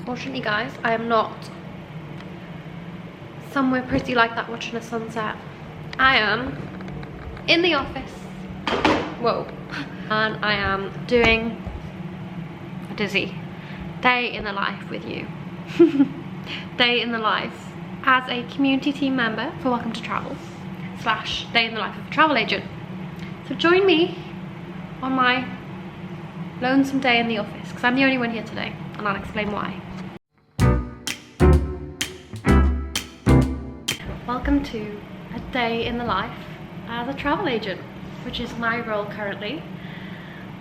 Unfortunately, guys, I am not somewhere pretty like that watching a sunset. I am in the office. Whoa. And I am doing a dizzy day in the life with you. Day in the life as a community team member for Welcome to Travel / day in the life of a travel agent. So join me on my lonesome day in the office, because I'm the only one here today, and I'll explain why. Welcome to a day in the life as a travel agent, which is my role currently.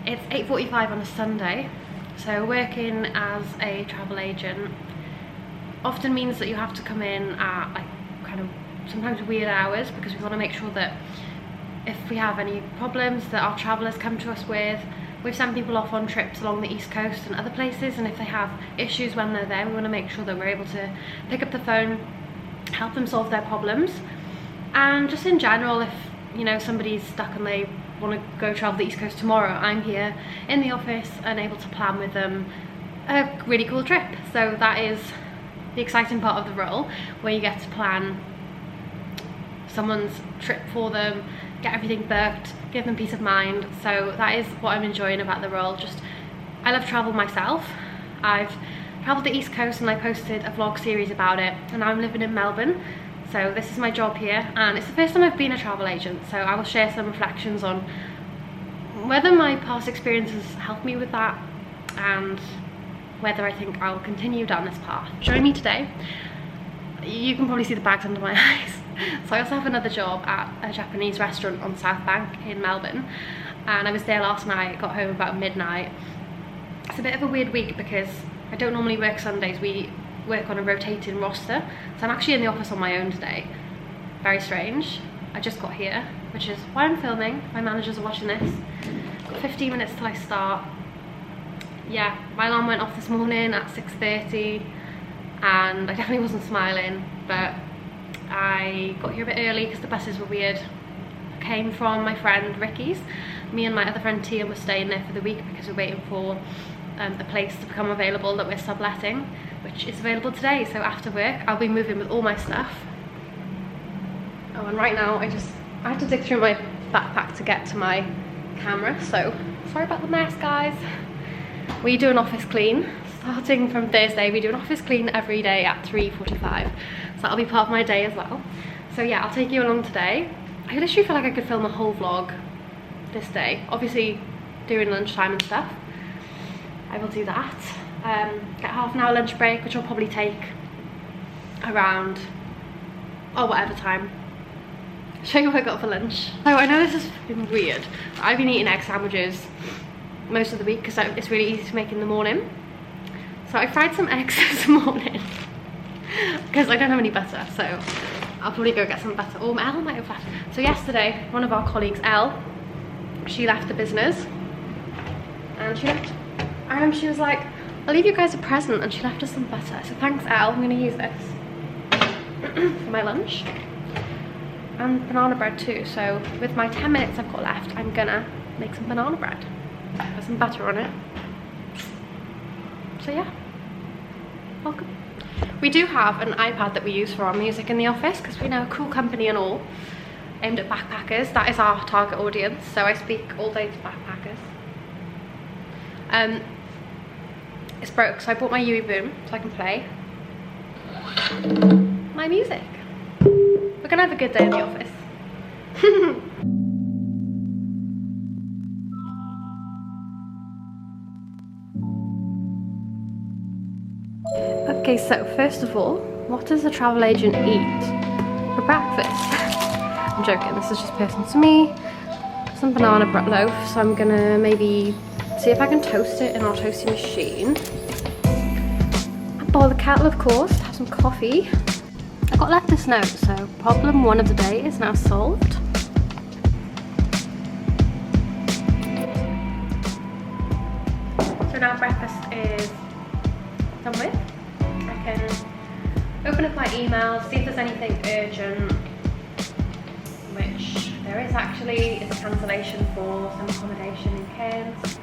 It's 8:45 on a Sunday, so working as a travel agent often means that you have to come in at like kind of sometimes weird hours, because we want to make sure that if we have any problems that our travellers come to us with, we've sent people off on trips along the East Coast and other places, and if they have issues when they're there, we want to make sure that we're able to pick up the phone, help them solve their problems. And just in general, if you know somebody's stuck and they want to go travel the East Coast tomorrow, I'm here in the office and able to plan with them a really cool trip. So that is the exciting part of the role, where you get to plan someone's trip for them, get everything booked, give them peace of mind. So that is what I'm enjoying about the role. Just, I love travel myself. I've travelled the East Coast and I posted a vlog series about it, and I'm living in Melbourne. So this is my job here, and it's the first time I've been a travel agent, so I will share some reflections on whether my past experiences helped me with that and whether I think I'll continue down this path. Join me today. You can probably see the bags under my eyes. So I also have another job at a Japanese restaurant on South Bank in Melbourne, and I was there last night, got home about midnight. It's a bit of a weird week because I don't normally work Sundays. We work on a rotating roster, so I'm actually in the office on my own today. Very strange. I just got here, which is why I'm filming. My managers are watching this. Got 15 minutes till I start. Yeah, my alarm went off this morning at 6:30 and I definitely wasn't smiling, but I got here a bit early because the buses were weird. I came from my friend Ricky's. Me and my other friend Tia were staying there for the week because we're waiting for the place to become available that we're subletting, which is available today. So after work I'll be moving with all my stuff. Oh, and right now I had to dig through my backpack to get to my camera, so sorry about the mess, guys. We do an office clean starting from Thursday. We do an office clean every day at 3:45, so that'll be part of my day as well. So yeah, I'll take you along today. I literally feel like I could film a whole vlog this day, obviously during lunchtime and stuff. I will do that. Get half an hour lunch break, which will probably take around, oh, whatever time. Show you what I got for lunch. So I know this has been weird. I've been eating egg sandwiches most of the week because it's really easy to make in the morning. So I fried some eggs this morning because I don't have any butter, so I'll probably go get some butter. Oh, Elle might have left. So yesterday, one of our colleagues, Elle, she left the business, and she was like, I'll leave you guys a present, and she left us some butter. So thanks, Elle. I'm gonna use this for my lunch. And banana bread too. So with my 10 minutes I've got left, I'm gonna make some banana bread. Put some butter on it. So yeah, welcome. We do have an iPad that we use for our music in the office, because we know a cool company and all, aimed at backpackers. That is our target audience, so I speak all day to backpackers. It's broke, so I bought my UE Boom so I can play my music. We're gonna have a good day in the office. Okay, so first of all, what does a travel agent eat for breakfast? I'm joking, this is just personal to me. Some banana bread loaf, so I'm gonna maybe see if I can toast it in our toasting machine. And boil the kettle, of course, have some coffee. I got left this note, so problem 1 of the day is now solved. So now breakfast is done with. I can open up my emails, see if there's anything urgent, which there is actually. It's a cancellation for some accommodation in Cairns.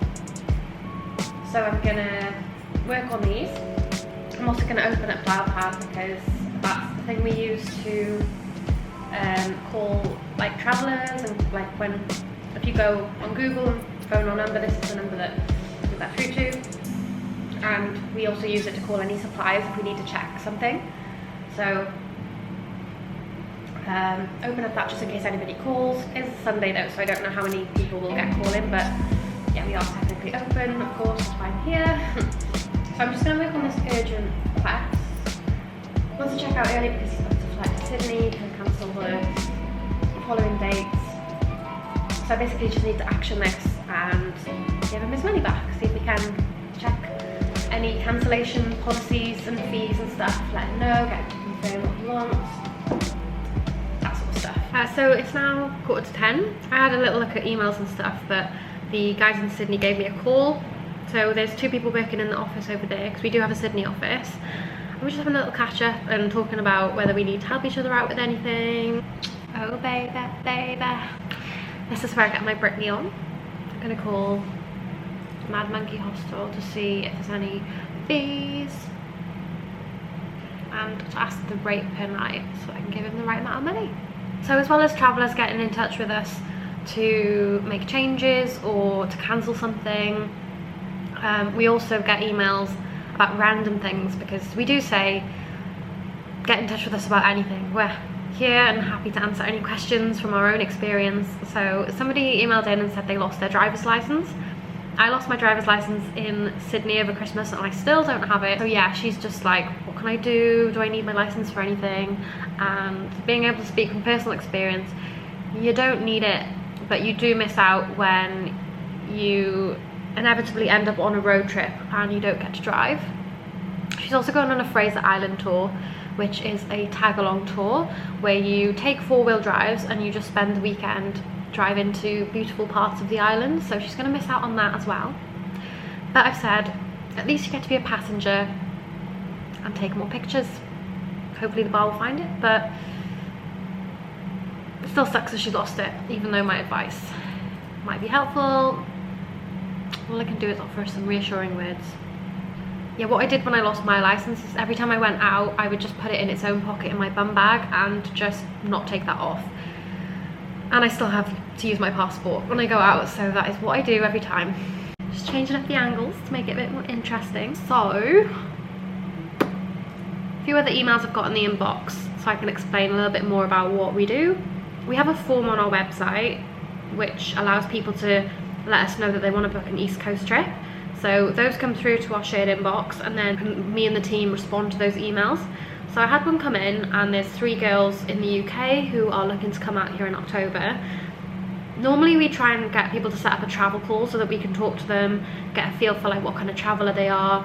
So I'm gonna work on these. I'm also going to open up Dialpad because that's the thing we use to call like travellers, and like if you go on Google and phone our number, this is the number that we get that through to. And we also use it to call any suppliers if we need to check something. So open up that just in case anybody calls. It's Sunday though, so I don't know how many people will get calling, but yeah, we are technically open, of course, that's why I'm here. So I'm just going to work on this urgent request. I want to check out early because he's got to fly to Sydney, can cancel the following dates. So I basically just need to action this and give him his money back, see if we can check any cancellation policies and fees and stuff, let him know, get him to confirm what he wants, that sort of stuff. So it's now 10:15. I had a little look at emails and stuff, but the guys in Sydney gave me a call. So there's 2 people working in the office over there, because we do have a Sydney office. And we're just having a little catch up and talking about whether we need to help each other out with anything. Oh baby, baby. This is where I get my Britney on. I'm gonna call Mad Monkey Hostel to see if there's any fees and to ask the rate per night so I can give him the right amount of money. So as well as travellers getting in touch with us to make changes or to cancel something, we also get emails about random things, because we do say get in touch with us about anything. We're here and happy to answer any questions from our own experience. So somebody emailed in and said they lost their driver's license. I lost my driver's license in Sydney over Christmas and I still don't have it. So yeah, she's just like, what can I do? Do I need my license for anything? And being able to speak from personal experience, you don't need it, but you do miss out when you inevitably end up on a road trip and you don't get to drive. She's also going on a Fraser Island tour, which is a tag-along tour where you take 4-wheel drives and you just spend the weekend driving to beautiful parts of the island. So she's going to miss out on that as well. But I've said, at least you get to be a passenger and take more pictures. Hopefully the bar will find it, but it still sucks that she lost it, even though my advice might be helpful. All I can do is offer some reassuring words. Yeah, what I did when I lost my license is every time I went out, I would just put it in its own pocket in my bum bag and just not take that off. And I still have to use my passport when I go out, so that is what I do every time. Just changing up the angles to make it a bit more interesting. So, a few other emails I've got in the inbox so I can explain a little bit more about what we do. We have a form on our website which allows people to let us know that they want to book an East Coast trip. So those come through to our shared inbox and then me and the team respond to those emails. So I had one come in and there's 3 girls in the UK who are looking to come out here in October. Normally we try and get people to set up a travel call so that we can talk to them, get a feel for like what kind of traveller they are,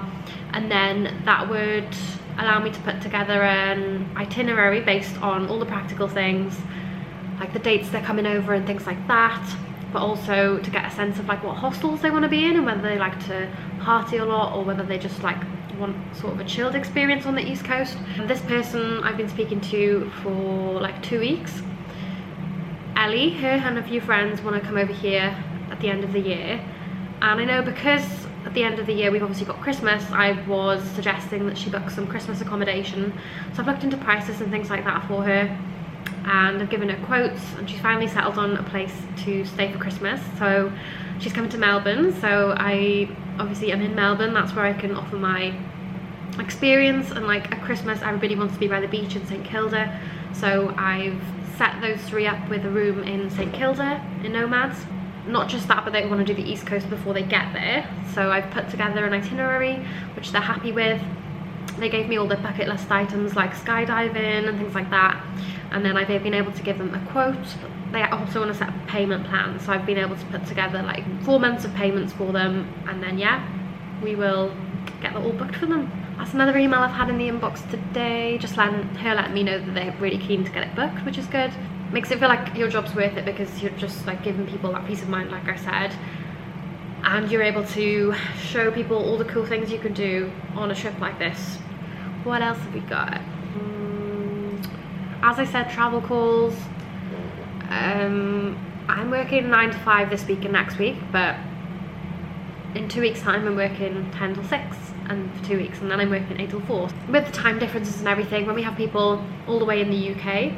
and then that would allow me to put together an itinerary based on all the practical things, like the dates they're coming over and things like that, but also to get a sense of like what hostels they want to be in and whether they like to party a lot or whether they just like want sort of a chilled experience on the East Coast. And this person I've been speaking to for like 2 weeks. Ellie, her and a few friends want to come over here at the end of the year, and I know because at the end of the year we've obviously got Christmas, I was suggesting that she book some Christmas accommodation. So I've looked into prices and things like that for her, and I've given her quotes, and she's finally settled on a place to stay for Christmas. So she's coming to Melbourne, so I obviously am in Melbourne, that's where I can offer my experience. And like at Christmas everybody wants to be by the beach in St Kilda, so I've set those 3 up with a room in St Kilda in Nomads. Not just that, but they want to do the East Coast before they get there, so I've put together an itinerary which they're happy with. They gave me all the bucket list items like skydiving and things like that, and then I've been able to give them a quote. They also want to set up a payment plan, so I've been able to put together like 4 months of payments for them, and then yeah, we will get that all booked for them. That's another email I've had in the inbox today, just letting me know that they're really keen to get it booked, which is good. Makes it feel like your job's worth it because you're just like giving people that peace of mind, like I said, and you're able to show people all the cool things you can do on a trip like this. What else have we got? As I said, travel calls. I'm working 9 to 5 this week and next week, but in 2 weeks time I'm working 10 till 6 and for 2 weeks, and then I'm working 8 till 4. With the time differences and everything, when we have people all the way in the UK,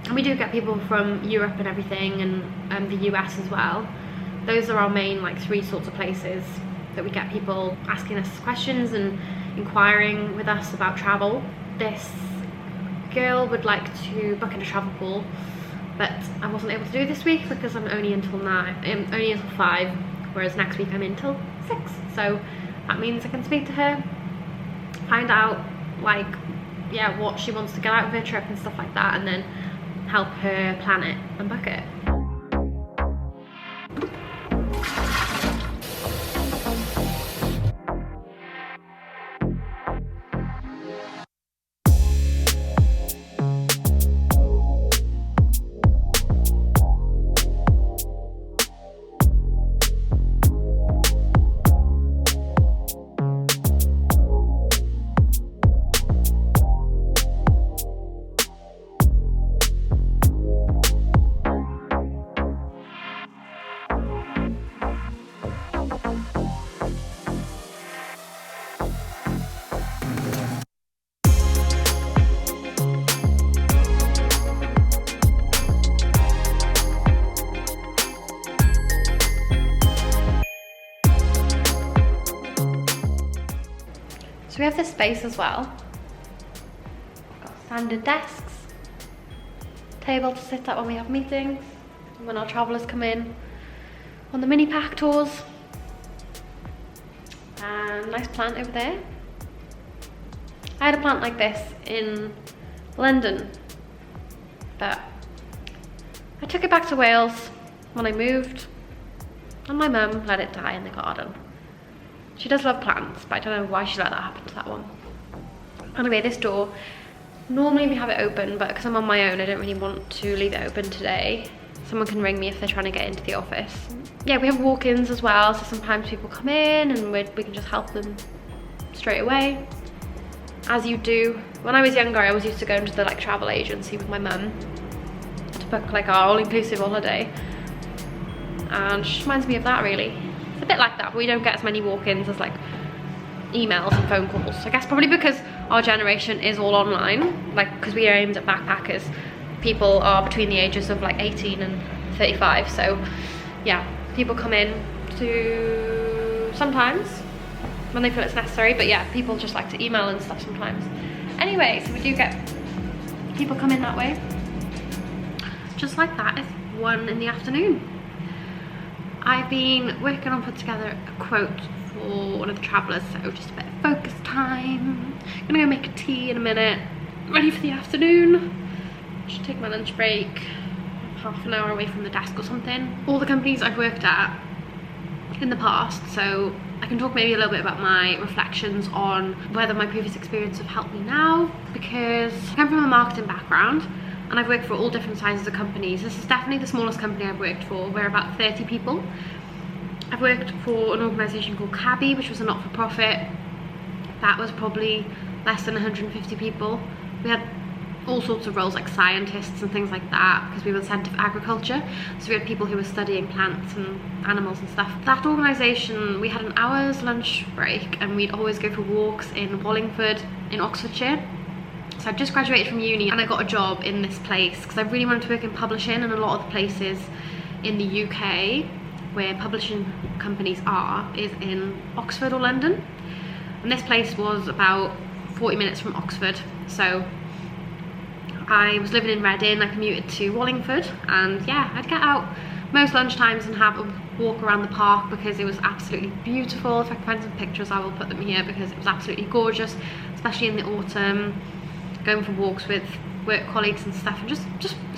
and we do get people from Europe and everything, and the US as well, those are our main like 3 sorts of places that we get people asking us questions and inquiring with us about travel. This girl would like to book in a travel pool, but I wasn't able to do this week because I'm only until 5, whereas next week I'm until 6. So that means I can speak to her, find out like, yeah, what she wants to get out of her trip and stuff like that, and then help her plan it and book it. So we have this space as well. Got standard desks, table to sit at when we have meetings, when our travellers come in on the mini pack tours. And nice plant over there. I had a plant like this in London, but I took it back to Wales when I moved, and my mum let it die in the garden. She does love plants, but I don't know why she let that happen to that one. Anyway, this door, normally we have it open, but because I'm on my own, I don't really want to leave it open today. Someone can ring me if they're trying to get into the office. Yeah, we have walk-ins as well, so sometimes people come in and we can just help them straight away, as you do. When I was younger, I was used to going to the like travel agency with my mum to book like our all-inclusive holiday, and she reminds me of that really. It's a bit like that, but we don't get as many walk-ins as like emails and phone calls. I guess probably because our generation is all online, like because we are aimed at backpackers. People are between the ages of like 18 and 35, so yeah, people come in to sometimes when they feel it's necessary, but yeah, people just like to email and stuff sometimes. Anyway, so we do get people come in that way. Just like that, it's 1 in the afternoon. I've been working on putting together a quote for one of the travellers, so just a bit of focus time. I'm gonna go make a tea in a minute, ready for the afternoon. Should take my lunch break, half an hour away from the desk or something. All the companies I've worked at in the past, so I can talk maybe a little bit about my reflections on whether my previous experience have helped me now, because I come from a marketing background and I've worked for all different sizes of companies. This is definitely the smallest company I've worked for. We're about 30 people. I've worked for an organisation called Cabby, which was a not-for-profit. That was probably less than 150 people. We had all sorts of roles like scientists and things like that, because we were the centre of agriculture. So we had people who were studying plants and animals and stuff. That organisation, we had an hour's lunch break and we'd always go for walks in Wallingford in Oxfordshire. So I've just graduated from uni and I got a job in this place because I really wanted to work in publishing, and a lot of the places in the UK where publishing companies are is in Oxford or London. And this place was about 40 minutes from Oxford. So I was living in Reading, I commuted to Wallingford, and yeah, I'd get out most lunchtimes and have a walk around the park because it was absolutely beautiful. If I can find some pictures, I will put them here because it was absolutely gorgeous, especially in the autumn. Going for walks with work colleagues and stuff, and just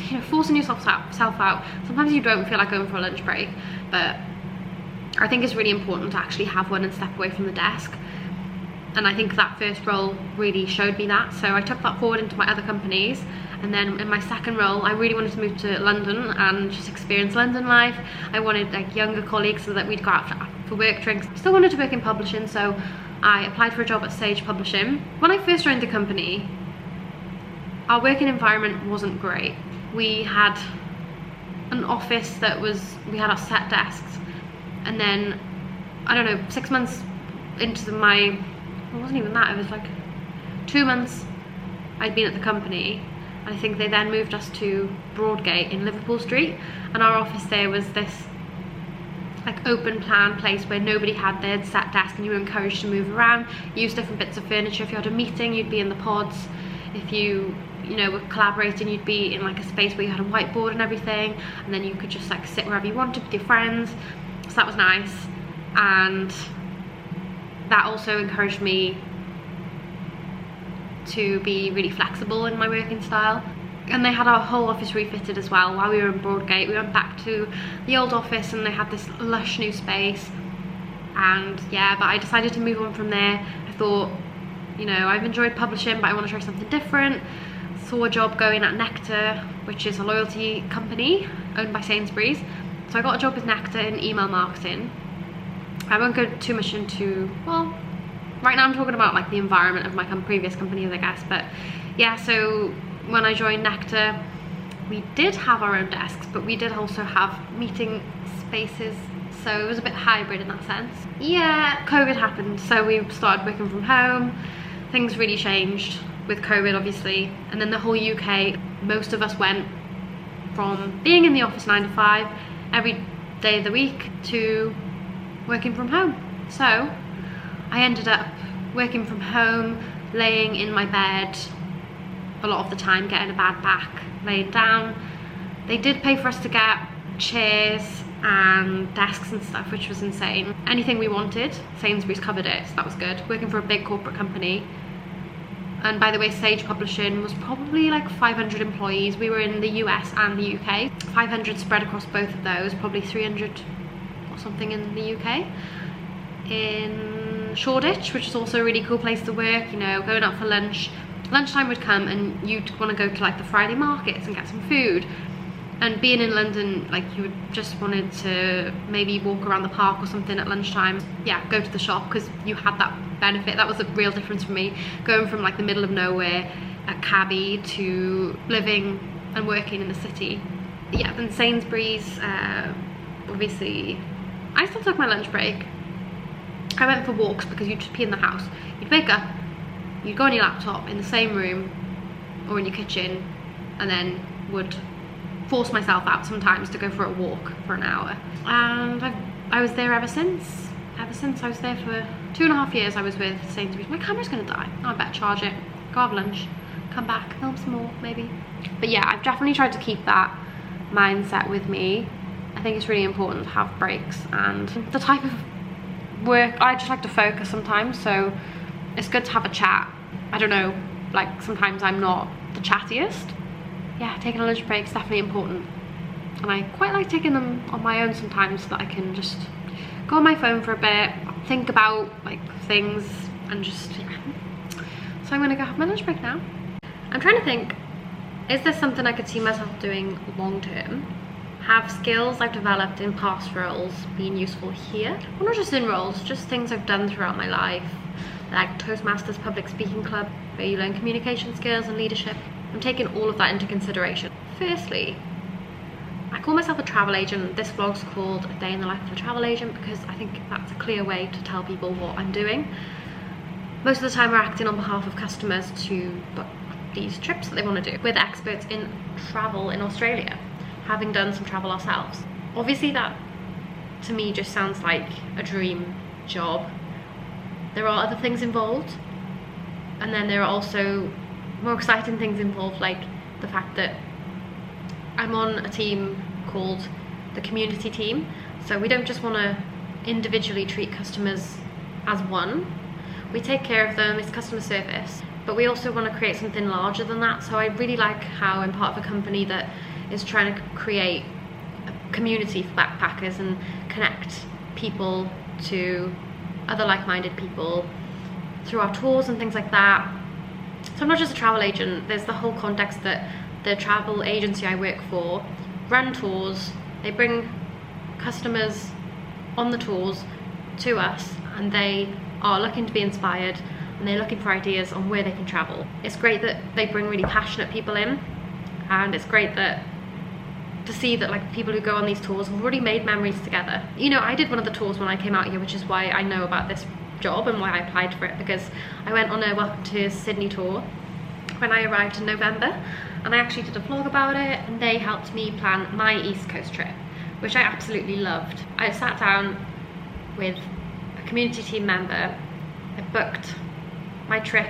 you know, forcing yourself out. Sometimes you don't feel like going for a lunch break, but I think it's really important to actually have one and step away from the desk. And I think that first role really showed me that, so I took that forward into my other companies. And then in my second role, I really wanted to move to London and just experience London life. I wanted like younger colleagues so that we'd go out for work drinks. Still wanted to work in publishing, so I applied for a job at Sage Publishing. When I first joined the company, our working environment wasn't great. We had an office that was, we had our set desks, and then I don't know, 6 months into it wasn't even that, it was like 2 months I'd been at the company, and I think they then moved us to Broadgate in Liverpool Street, and our office there was this like open plan place where nobody had their set desk, and you were encouraged to move around, use different bits of furniture. If you had a meeting, you'd be in the pods. If you know, were collaborating, you'd be in like a space where you had a whiteboard and everything, and then you could just like sit wherever you wanted with your friends. So that was nice, and that also encouraged me to be really flexible in my working style. And they had our whole office refitted as well. While we were in Broadgate, we went back to the old office, and they had this lush new space. And yeah, but I decided to move on from there. I thought, you know, I've enjoyed publishing, but I want to try something different. Saw a job going at Nectar, which is a loyalty company owned by Sainsbury's. So I got a job with Nectar in email marketing. I won't go too much into, well, right now I'm talking about like the environment of my previous companies, I guess. But yeah, so when I joined Nectar, we did have our own desks, but we did also have meeting spaces, so it was a bit hybrid in that sense. Yeah, COVID happened, so we started working from home. Things really changed with COVID, obviously, and then the whole UK, most of us went from being in the office 9 to 5 every day of the week to working from home. So I ended up working from home, laying in my bed a lot of the time, getting a bad back, laying down. They did pay for us to get chairs and desks and stuff, which was insane. Anything we wanted, Sainsbury's covered it, so that was good. Working for a big corporate company. And by the way, Sage Publishing was probably like 500 employees. We were in the US and the UK. 500 spread across both of those, probably 300 or something in the UK. In Shoreditch, which is also a really cool place to work, you know, going out for lunch. Lunchtime would come and you'd want to go to like the Friday markets and get some food. And being in London, like you would just wanted to maybe walk around the park or something at lunchtime. Yeah, go to the shop, because you had that benefit. That was a real difference for me, going from like the middle of nowhere, a cabbie, to living and working in the city. Yeah, then Sainsbury's, obviously, I still took my lunch break. I went for walks because you'd just be in the house. You'd wake up, you'd go on your laptop in the same room or in your kitchen, and then would force myself out sometimes to go for a walk for an hour. And I was there ever since. I was there for 2.5 years. I was with Sainsbury's. My camera's gonna die. I better charge it, go have lunch, come back, film some more maybe. But yeah, I've definitely tried to keep that mindset with me. I think it's really important to have breaks, and the type of work, I just like to focus sometimes, so it's good to have a chat. I don't know, like sometimes I'm not the chattiest. Yeah, taking a lunch break is definitely important, and I quite like taking them on my own sometimes, so that I can just go on my phone for a bit, think about like things, and just, yeah. So I'm gonna go have my lunch break now. I'm trying to think, is there something I could see myself doing long term? Have skills I've developed in past roles being useful here? Well, not just in roles, just things I've done throughout my life, like Toastmasters Public Speaking Club, where you learn communication skills and leadership. I'm taking all of that into consideration. Firstly, I call myself a travel agent. This vlog's called A Day in the Life of a Travel Agent because I think that's a clear way to tell people what I'm doing. Most of the time we're acting on behalf of customers to book these trips that they want to do. We're the experts in travel in Australia, having done some travel ourselves. Obviously that to me just sounds like a dream job. There are other things involved, and then there are also more exciting things involved, like the fact that I'm on a team called the community team. So we don't just want to individually treat customers as one. We take care of them, it's customer service, but we also want to create something larger than that. So I really like how I'm part of a company that is trying to create a community for backpackers and connect people to other like-minded people through our tours and things like that. So I'm not just a travel agent, there's the whole context that the travel agency I work for run tours. They bring customers on the tours to us, and they are looking to be inspired, and they're looking for ideas on where they can travel. It's great that they bring really passionate people in, and it's great that to see that like people who go on these tours have already made memories together. You know, I did one of the tours when I came out here, which is why I know about this job and why I applied for it, because I went on a Welcome to Sydney tour when I arrived in November, and I actually did a vlog about it, and they helped me plan my East Coast trip, which I absolutely loved. I sat down with a community team member, I booked my trip,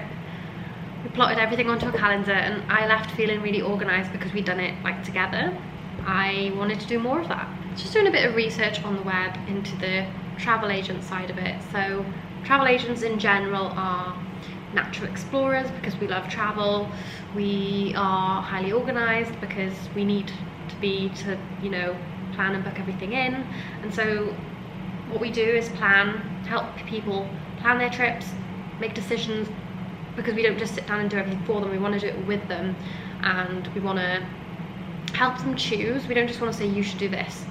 we plotted everything onto a calendar, and I left feeling really organised because we'd done it like together. I wanted to do more of that. Just doing a bit of research on the web into the travel agent side of it. So travel agents in general are natural explorers because we love travel. We are highly organised because we need to you know, plan and book everything in. And so what we do is help people plan their trips, make decisions, because we don't just sit down and do everything for them. We want to do it with them, and we want to help them choose. We don't just want to say you should do this.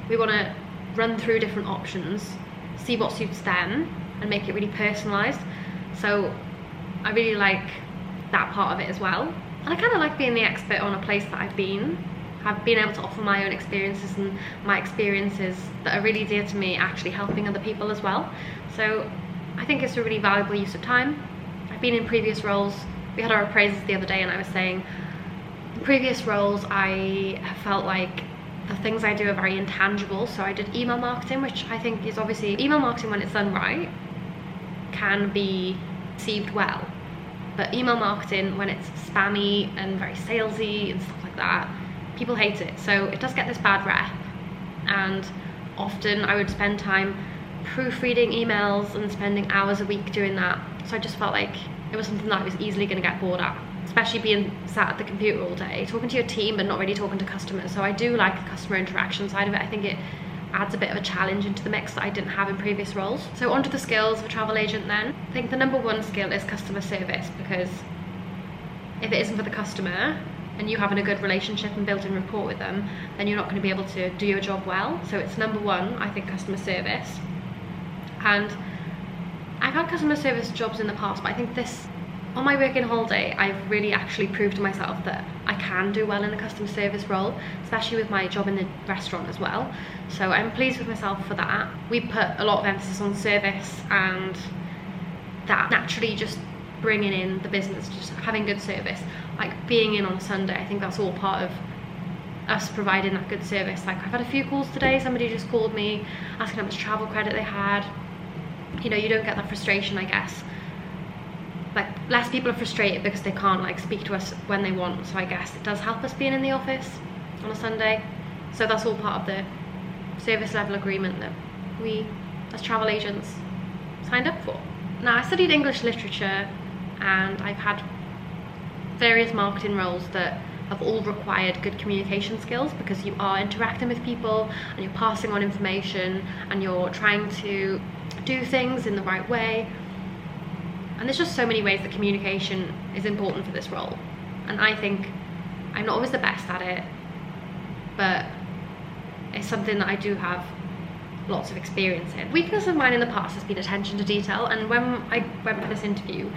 We want to run through different options, see what suits them, and make it really personalised. So I really like that part of it as well. And I kind of like being the expert on a place that I've been able to offer my own experiences, and my experiences that are really dear to me actually helping other people as well. So I think it's a really valuable use of time. I've been in previous roles. We had our appraisals the other day, and I was saying in previous roles I have felt like the things I do are very intangible. So I did email marketing, which I think is obviously, email marketing when it's done right can be received well, but email marketing when it's spammy and very salesy and stuff like that, people hate it. So it does get this bad rep, and often I would spend time proofreading emails and spending hours a week doing that. So I just felt like it was something that I was easily going to get bored at, especially being sat at the computer all day talking to your team but not really talking to customers. So I do like the customer interaction side of it. I think it adds a bit of a challenge into the mix that I didn't have in previous roles. So onto the skills of a travel agent then. I think the number one skill is customer service, because if it isn't for the customer and you having a good relationship and building rapport with them, then you're not going to be able to do your job well. So it's number one, I think, customer service. And I've had customer service jobs in the past, but I think this, on my working holiday, I've really actually proved to myself that I can do well in a customer service role, especially with my job in the restaurant as well. So I'm pleased with myself for that. We put a lot of emphasis on service, and that naturally just bringing in the business, just having good service, like being in on a Sunday. I think that's all part of us providing that good service. Like I've had a few calls today, somebody just called me asking how much travel credit they had. You know, you don't get that frustration, I guess. Like less people are frustrated because they can't like speak to us when they want. So I guess it does help us being in the office on a Sunday. So that's all part of the service level agreement that we as travel agents signed up for. Now I studied English literature, and I've had various marketing roles that have all required good communication skills, because you are interacting with people and you're passing on information and you're trying to do things in the right way. And there's just so many ways that communication is important for this role. And I think I'm not always the best at it, but it's something that I do have lots of experience in. Weakness of mine in the past has been attention to detail, and when I went for this interview,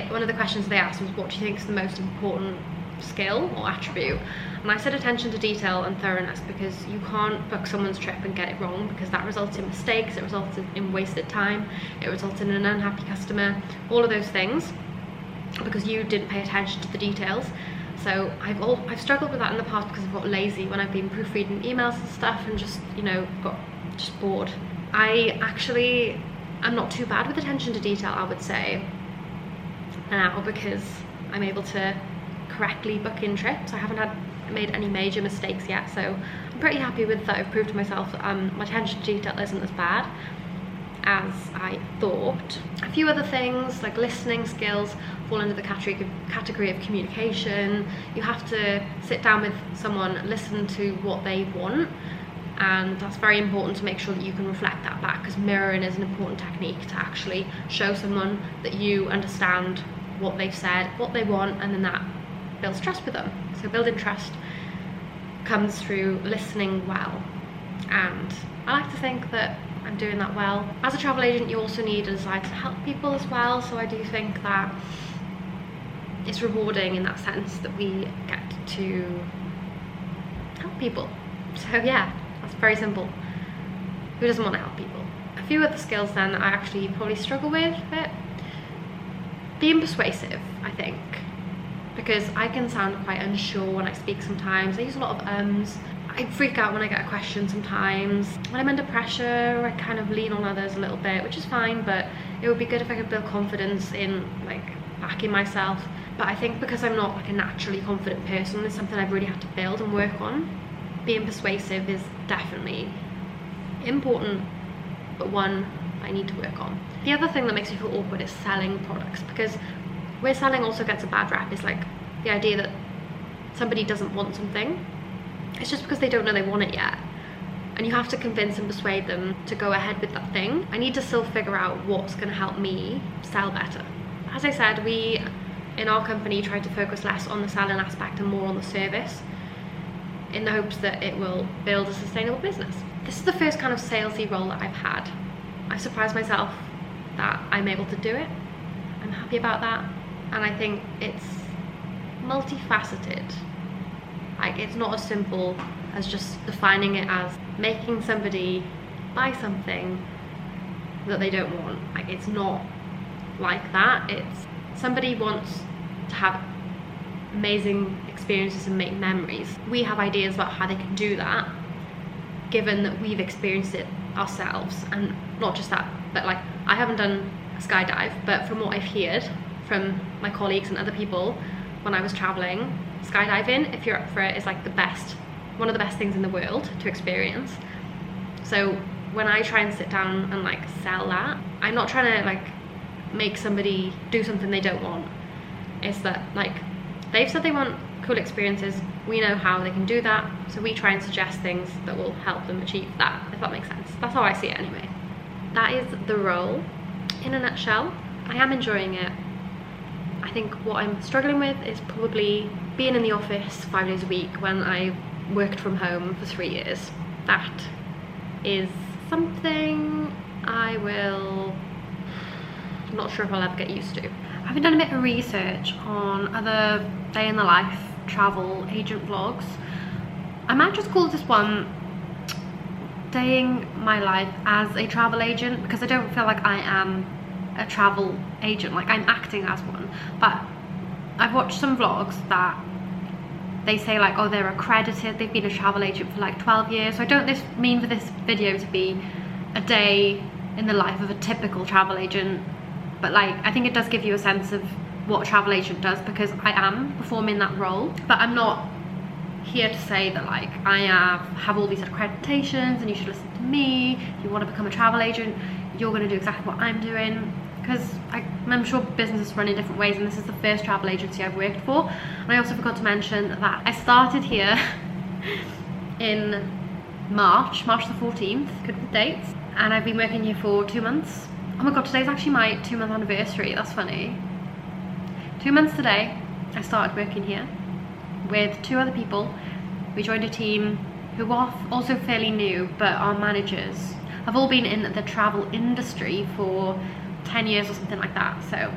one of the questions they asked was, what do you think is the most important skill or attribute? And I said attention to detail and thoroughness, because you can't book someone's trip and get it wrong, because that results in mistakes, it results in wasted time, it results in an unhappy customer, all of those things, because you didn't pay attention to the details. So I've struggled with that in the past, because I've got lazy when I've been proofreading emails and stuff, and just, you know, got just bored. I actually am not too bad with attention to detail, I would say now, because I'm able to correctly book in trips. I haven't made any major mistakes yet, so I'm pretty happy with that. I've proved to myself that my attention to detail isn't as bad as I thought. A few other things like listening skills fall into the category of communication. You have to sit down with someone, listen to what they want, and that's very important to make sure that you can reflect that back, because mirroring is an important technique to actually show someone that you understand what they've said, what they want, and then that builds trust with them. So building trust comes through listening well, and I like to think that I'm doing that well. As a travel agent, you also need a desire to help people as well, so I do think that it's rewarding in that sense that we get to help people So yeah, that's very simple. Who doesn't want to help people? A few other skills then that I actually probably struggle with a bit. Being persuasive, I think, because I can sound quite unsure when I speak sometimes. I use a lot of ums. I freak out when I get a question sometimes. When I'm under pressure, I kind of lean on others a little bit, which is fine, but it would be good if I could build confidence in like backing myself. But I think because I'm not like a naturally confident person, it's something I've really had to build and work on. Being persuasive is definitely important, but one I need to work on. The other thing that makes me feel awkward is selling products, because where selling also gets a bad rap is like the idea that somebody doesn't want something. It's just because they don't know they want it yet, and you have to convince and persuade them to go ahead with that thing. I need to still figure out what's going to help me sell better. As I said, we in our company try to focus less on the selling aspect and more on the service, in the hopes that it will build a sustainable business. This is the first kind of salesy role that I've had. I've surprised myself that I'm able to do it. I'm happy about that, and I think it's multifaceted. Like, it's not as simple as just defining it as making somebody buy something that they don't want. Like, it's not like that. It's somebody wants to have amazing experiences and make memories. We have ideas about how they can do that, given that we've experienced it ourselves. And not just that, but like, I haven't done a skydive, but from what I've heard from my colleagues and other people when I was traveling, skydiving, if you're up for it, is like one of the best things in the world to experience. So when I try and sit down and like sell that, I'm not trying to like make somebody do something they don't want. It's that like, they've said they want cool experiences, we know how they can do that, so we try and suggest things that will help them achieve that, if that makes sense. That's how I see it anyway. That is the role in a nutshell. I am enjoying it. I think what I'm struggling with is probably being in the office 5 days a week when I worked from home for 3 years. That is something I'm not sure if I'll ever get used to. I've done a bit of research on other day in the life travel agent vlogs. I might just call this one Daying My Life as a Travel Agent, because I don't feel like I am a travel agent, like I'm acting as one. But I've watched some vlogs that they say like, oh, they're accredited, they've been a travel agent for like 12 years. So I don't mean for this video to be a day in the life of a typical travel agent, but like, I think it does give you a sense of what a travel agent does, because I am performing that role. But I'm not here to say that like I have all these accreditations and you should listen to me. If you want to become a travel agent, you're going to do exactly what I'm doing, because I'm sure businesses run in different ways, and this is the first travel agency I've worked for. And I also forgot to mention that I started here in March the 14th, good with dates, and I've been working here for 2 months. Oh my god, today's actually my 2-month anniversary. That's funny. 2 months today, I started working here with 2 other people. We joined a team who are also fairly new, but our managers have all been in the travel industry for 10 years or something like that. So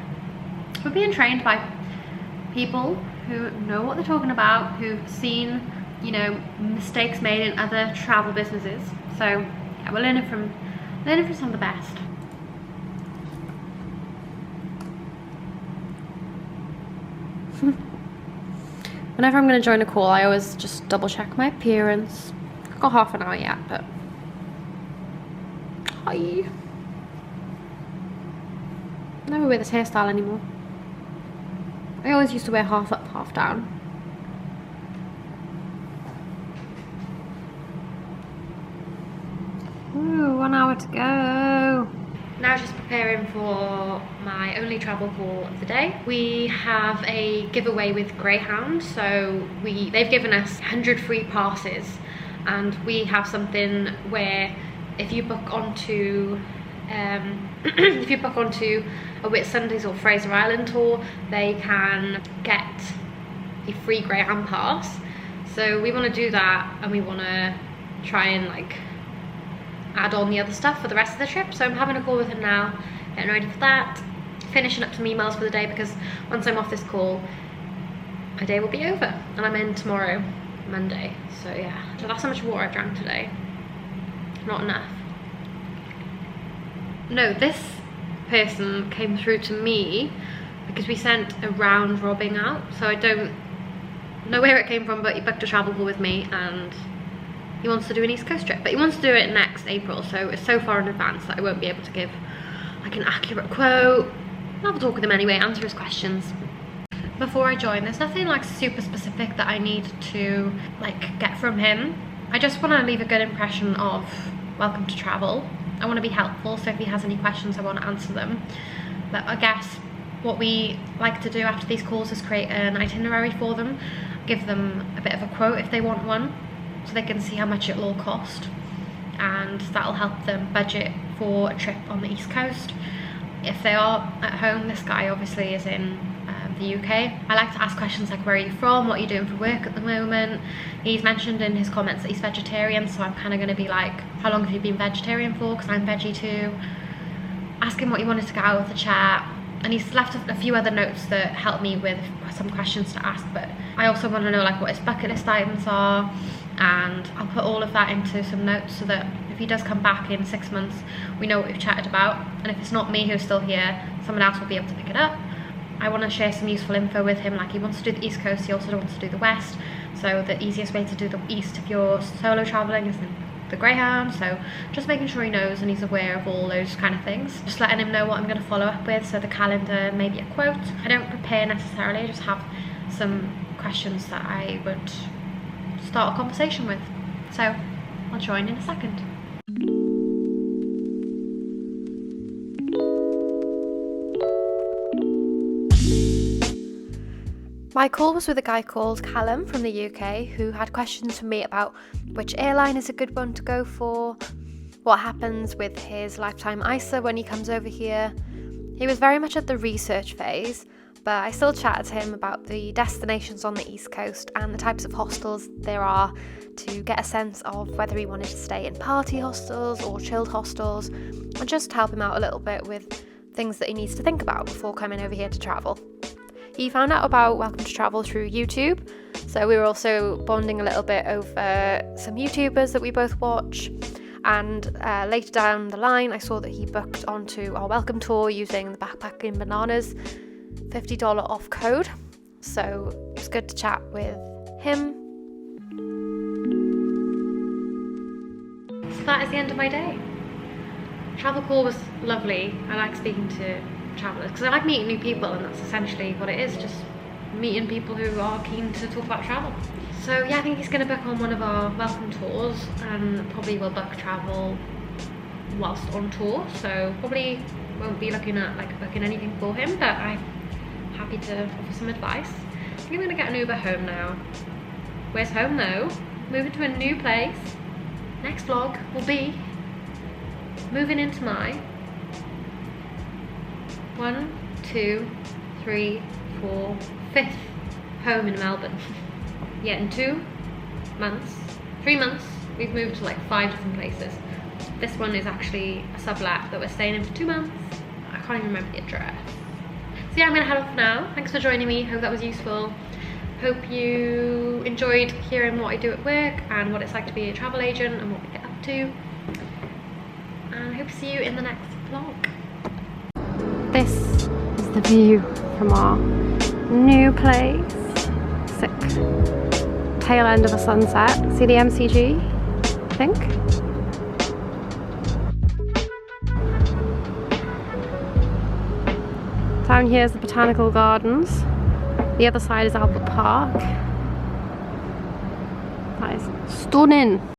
we're being trained by people who know what they're talking about, who've seen, you know, mistakes made in other travel businesses. So yeah, we're learning from some of the best. Whenever I'm going to join a call, I always just double check my appearance. I've got half an hour yet, but hi. I never wear this hairstyle anymore. I always used to wear half up, half down. Ooh, 1 hour to go. Now just preparing for my only travel call of the day. We have a giveaway with Greyhound, so they've given us 100 free passes, and we have something where if you book onto a Whitsundays or Fraser Island tour, they can get a free Greyhound pass. So we want to do that, and we want to try and like add on the other stuff for the rest of the trip. So I'm having a call with him now, getting ready for that, finishing up some emails for the day, because once I'm off this call, my day will be over and I'm in tomorrow Monday. So yeah, so that's how much water I drank today. Not enough. No, this person came through to me because we sent a round robin out, so I don't know where it came from, but he booked a travel call with me and he wants to do an East Coast trip, but he wants to do it next April, so it's so far in advance that I won't be able to give like an accurate quote. I'll have a talk with him anyway, answer his questions. Before I join, there's nothing like super specific that I need to like get from him. I just want to leave a good impression of Welcome to Travel. I want to be helpful, so if he has any questions I want to answer them. But I guess what we like to do after these calls is create an itinerary for them, give them a bit of a quote if they want one, so they can see how much it'll all cost, and that'll help them budget for a trip on the East Coast. If they are at home, this guy obviously is in the UK. I like to ask questions like, where are you from, what are you doing for work at the moment. He's mentioned in his comments that he's vegetarian, so I'm kind of going to be like, how long have you been vegetarian for, because I'm veggie too. Ask him what he wanted to get out of the chat, and he's left a few other notes that help me with some questions to ask, but I also want to know like what his bucket list items are, and I'll put all of that into some notes so that if he does come back in 6 months, we know what we've chatted about, and if it's not me who's still here, someone else will be able to pick it up. I want to share some useful info with him, like he wants to do the East Coast, he also wants to do the West, so the easiest way to do the East if you're solo travelling is the Greyhound, so just making sure he knows and he's aware of all those kind of things. Just letting him know what I'm going to follow up with, so the calendar, maybe a quote. I don't prepare necessarily, I just have some questions that I would start a conversation with. So I'll join in a second. My call was with a guy called Callum from the UK who had questions for me about which airline is a good one to go for, what happens with his lifetime ISA when he comes over here. He was very much at the research phase, but I still chatted to him about the destinations on the East Coast and the types of hostels there are to get a sense of whether he wanted to stay in party hostels or chilled hostels, and just help him out a little bit with things that he needs to think about before coming over here to travel. He found out about Welcome to Travel through YouTube, so we were also bonding a little bit over some YouTubers that we both watch, and later down the line I saw that he booked onto our welcome tour using the Backpacking Bananas $50 off code, so it was good to chat with him. So that is the end of my day. Travel call was lovely. I like speaking to travellers because I like meeting new people, and that's essentially what it is, just meeting people who are keen to talk about travel. So yeah, I think he's going to book on one of our welcome tours, and probably will book travel whilst on tour, so probably won't be looking at like booking anything for him, but I'm happy to offer some advice. I think I'm going to get an Uber home now. Where's home though? Moving to a new place. Next vlog will be moving into my 1, 2, 3, 4, 5th home in Melbourne. Yeah, in 3 months, we've moved to like 5 different places. This one is actually a sublet that we're staying in for 2 months. I can't even remember the address. So yeah, I'm gonna head off now. Thanks for joining me, hope that was useful. Hope you enjoyed hearing what I do at work and what it's like to be a travel agent and what we get up to. And I hope to see you in the next vlog. This is the view from our new place. Sick. Tail end of a sunset. See the MCG, I think? Down here is the Botanical Gardens. The other side is Albert Park. That is stunning.